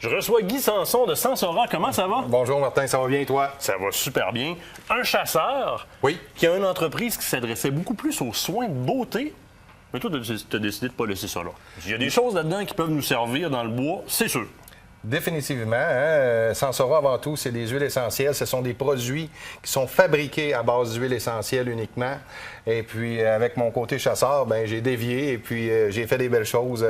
Je reçois Guy Sanson de Sansora. Comment ça va? Bonjour Martin, ça va bien toi? Ça va super bien. Un chasseur qui a une entreprise qui s'adressait beaucoup plus aux soins de beauté. Mais toi, tu as décidé de ne pas laisser ça là. Il y a des choses là-dedans qui peuvent nous servir dans le bois, c'est sûr. Définitivement. Hein? Sansora, avant tout, c'est des huiles essentielles. Ce sont des produits qui sont fabriqués à base d'huiles essentielles uniquement. Et puis, avec mon côté chasseur, ben j'ai dévié et puis j'ai fait des belles choses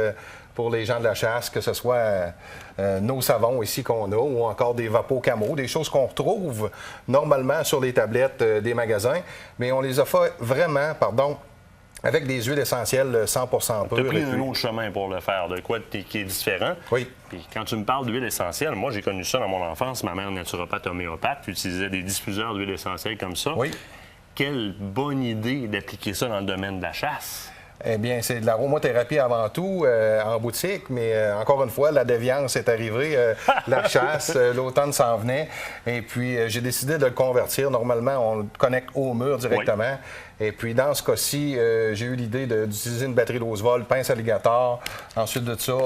pour les gens de la chasse, que ce soit nos savons ici qu'on a ou encore des Vapo Camo, des choses qu'on retrouve normalement sur les tablettes des magasins. Mais on les a fait vraiment, avec des huiles essentielles 100% pures. Tu as pris un autre chemin pour le faire, de quoi qui est différent. Oui. Puis quand tu me parles d'huile essentielle, moi, j'ai connu ça dans mon enfance. Ma mère, naturopathe homéopathe, utilisait des diffuseurs d'huile essentielle comme ça. Oui. Quelle bonne idée d'appliquer ça dans le domaine de la chasse. Eh bien, c'est de l'aromathérapie avant tout en boutique, mais encore une fois, la déviance est arrivée, la chasse, l'automne s'en venait, et puis j'ai décidé de le convertir. Normalement, on le connecte au mur directement. Oui. Et puis, dans ce cas-ci, j'ai eu l'idée d'utiliser une batterie Rosevol, pince alligator, ensuite de ça,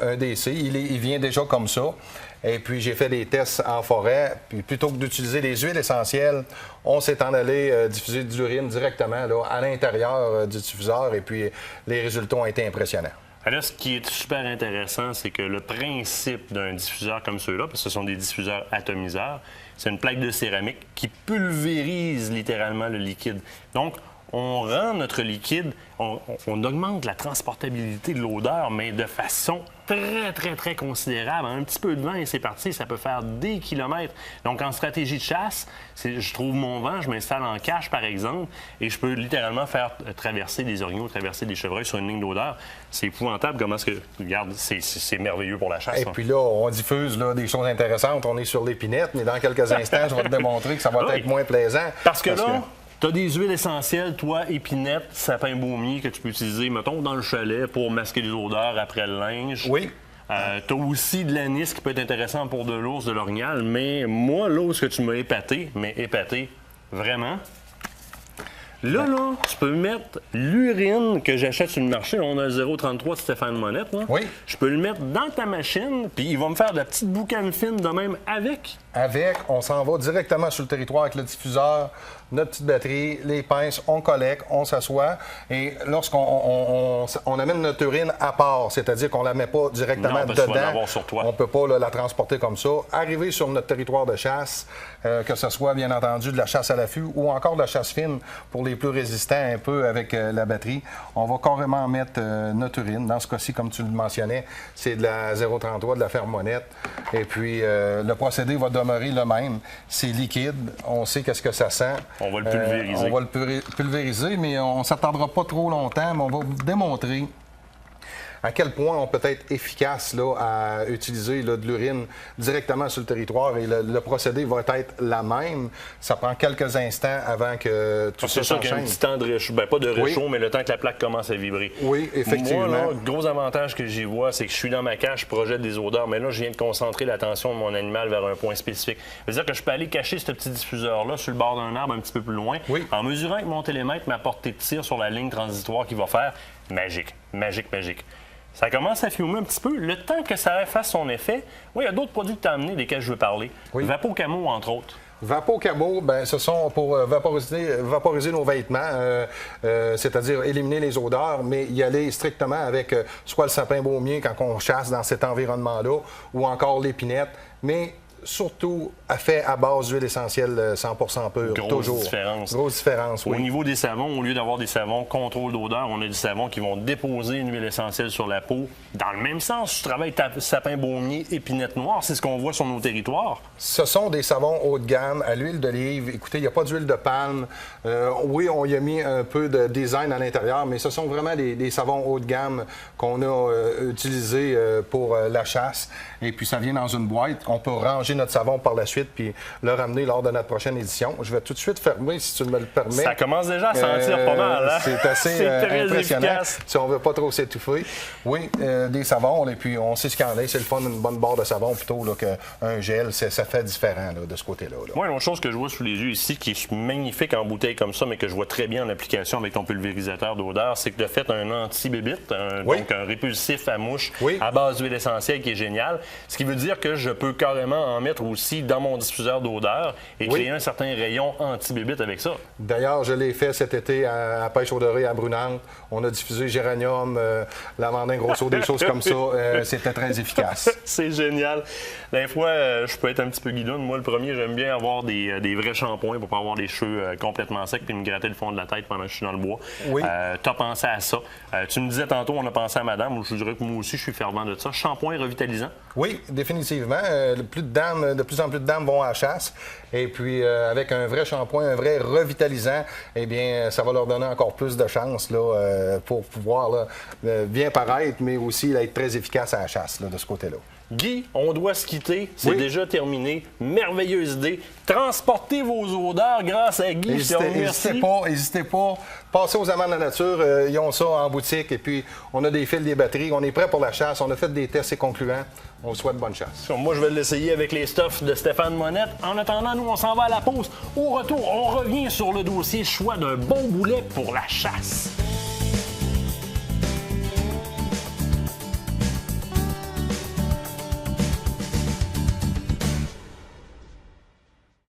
un DC. Il vient déjà comme ça. Et puis, j'ai fait des tests en forêt. Puis, plutôt que d'utiliser les huiles essentielles, on s'est en allé diffuser de l'urine directement là, à l'intérieur du diffuseur. Et puis, les résultats ont été impressionnants. Alors, ce qui est super intéressant, c'est que le principe d'un diffuseur comme ceux-là, parce que ce sont des diffuseurs atomiseurs, c'est une plaque de céramique qui pulvérise littéralement le liquide. Donc, on rend notre liquide, on augmente la transportabilité de l'odeur, mais de façon très considérable. Un petit peu de vent et c'est parti, ça peut faire des kilomètres. Donc, en stratégie de chasse, je trouve mon vent, je m'installe en cache, par exemple, et je peux littéralement faire traverser des orignaux, traverser des chevreuils sur une ligne d'odeur. C'est épouvantable comment est-ce que... Regarde, c'est merveilleux pour la chasse. Et puis là, on diffuse là, des choses intéressantes. On est sur l'épinette, mais dans quelques instants, je vais te démontrer que ça va être moins plaisant. Parce que tu as des huiles essentielles, toi, épinette, sapin baumier, que tu peux utiliser, mettons, dans le chalet pour masquer les odeurs après le linge. Oui. Tu as aussi de l'anis qui peut être intéressant pour de l'ours, de l'orignal, mais moi, l'ours que tu m'as épaté, vraiment. Là, tu peux mettre l'urine que j'achète sur le marché. On a le 0,33 de Stéphane Monette. Là. Oui. Je peux le mettre dans ta machine, puis il va me faire de la petite boucane fine de même avec. On s'en va directement sur le territoire avec le diffuseur, notre petite batterie, les pinces, on collecte, on s'assoit. Et lorsqu'on amène notre urine à part, c'est-à-dire qu'on ne la met pas directement dedans, on ne peut pas la transporter comme ça. Arriver sur notre territoire de chasse, que ce soit bien entendu de la chasse à l'affût ou encore de la chasse fine pour les plus résistants un peu avec la batterie, on va carrément mettre notre urine. Dans ce cas-ci, comme tu le mentionnais, c'est de la 0,33, de la Fermonette. Et puis, le procédé va demeurer le même. C'est liquide, on sait qu'est-ce que ça sent. On va le pulvériser. On va le pulvériser, mais on ne s'attardera pas trop longtemps, mais on va vous démontrer à quel point on peut être efficace là, à utiliser là, de l'urine directement sur le territoire et le procédé va être la même. Ça prend quelques instants avant que tout ça s'enchaîne. C'est sûr qu'il y a un petit temps de réchaud, pas de réchaud, mais le temps que la plaque commence à vibrer. Oui, effectivement. Moi, le gros avantage que j'y vois, c'est que je suis dans ma cache, je projette des odeurs, mais là, je viens de concentrer l'attention de mon animal vers un point spécifique. Ça veut dire que je peux aller cacher ce petit diffuseur-là sur le bord d'un arbre un petit peu plus loin, en mesurant avec mon télémètre ma portée de tir sur la ligne transitoire qui va faire magique. Ça commence à fumer un petit peu. Le temps que ça fasse son effet, il y a d'autres produits que tu as amenés desquels je veux parler. Vapo Camo, entre autres. Vapo Camo, ce sont pour vaporiser nos vêtements, c'est-à-dire éliminer les odeurs, mais y aller strictement avec soit le sapin baumier quand on chasse dans cet environnement-là, ou encore l'épinette, mais surtout fait à base d'huile essentielle 100% pure. Grosse différence, oui. Au niveau des savons, au lieu d'avoir des savons contrôle d'odeur, on a des savons qui vont déposer une huile essentielle sur la peau. Dans le même sens, tu travailles sapin baumier, épinette noire, c'est ce qu'on voit sur nos territoires. Ce sont des savons haut de gamme à l'huile d'olive. Écoutez, il n'y a pas d'huile de palme. Oui, on y a mis un peu de design à l'intérieur, mais ce sont vraiment des savons haut de gamme qu'on a utilisés pour la chasse. Et puis, ça vient dans une boîte. On peut ranger notre savon par la suite puis le ramener lors de notre prochaine édition. Je vais tout de suite fermer, si tu me le permets. Ça commence déjà à sentir pas mal. Hein? C'est assez très impressionnant. efficace. Si on ne veut pas trop s'étouffer. Oui, des savons, et puis on sait ce qu'il y en a. C'est le fun d'une bonne barre de savon plutôt qu'un gel. Ça fait différent de ce côté-là. Moi, une autre chose que je vois sous les yeux ici, qui est magnifique en bouteille comme ça, mais que je vois très bien en application avec ton pulvérisateur d'odeur, c'est que de fait un anti-bébite, donc un répulsif à mouche à base d'huile essentielle qui est génial. Ce qui veut dire que je peux carrément en mettre aussi dans mon diffuseur d'odeur et créer un certain rayon anti-bébite avec ça. D'ailleurs, je l'ai fait cet été à Pêche au Doré à Brunante. On a diffusé géranium, lavandin grosso, des choses comme ça. C'était très efficace. C'est génial. Des fois, je peux être un petit peu guidoune. Moi, le premier, j'aime bien avoir des vrais shampoings pour pas avoir les cheveux complètement secs et me gratter le fond de la tête pendant que je suis dans le bois. Oui. Tu as pensé à ça. Tu me disais tantôt, on a pensé à madame. Je dirais que moi aussi, je suis fervent de ça. Shampoing revitalisant? Oui, définitivement. De plus en plus de dames vont à la chasse. Et puis, avec un vrai shampoing, un vrai revitalisant, eh bien, ça va leur donner encore plus de chance pour pouvoir bien paraître, mais aussi être très efficace à la chasse de ce côté-là. Guy, on doit se quitter. C'est déjà terminé. Merveilleuse idée. Transportez vos odeurs grâce à Guy. N'hésitez pas. Passez aux Amants de la nature. Ils ont ça en boutique. Et puis, on a des fils, des batteries. On est prêt pour la chasse. On a fait des tests et concluants. On vous souhaite bonne chasse. Moi, je vais l'essayer avec les stuffs de Stéphane Monette. En attendant, nous, on s'en va à la pause. Au retour, on revient sur le dossier choix d'un bon boulet pour la chasse.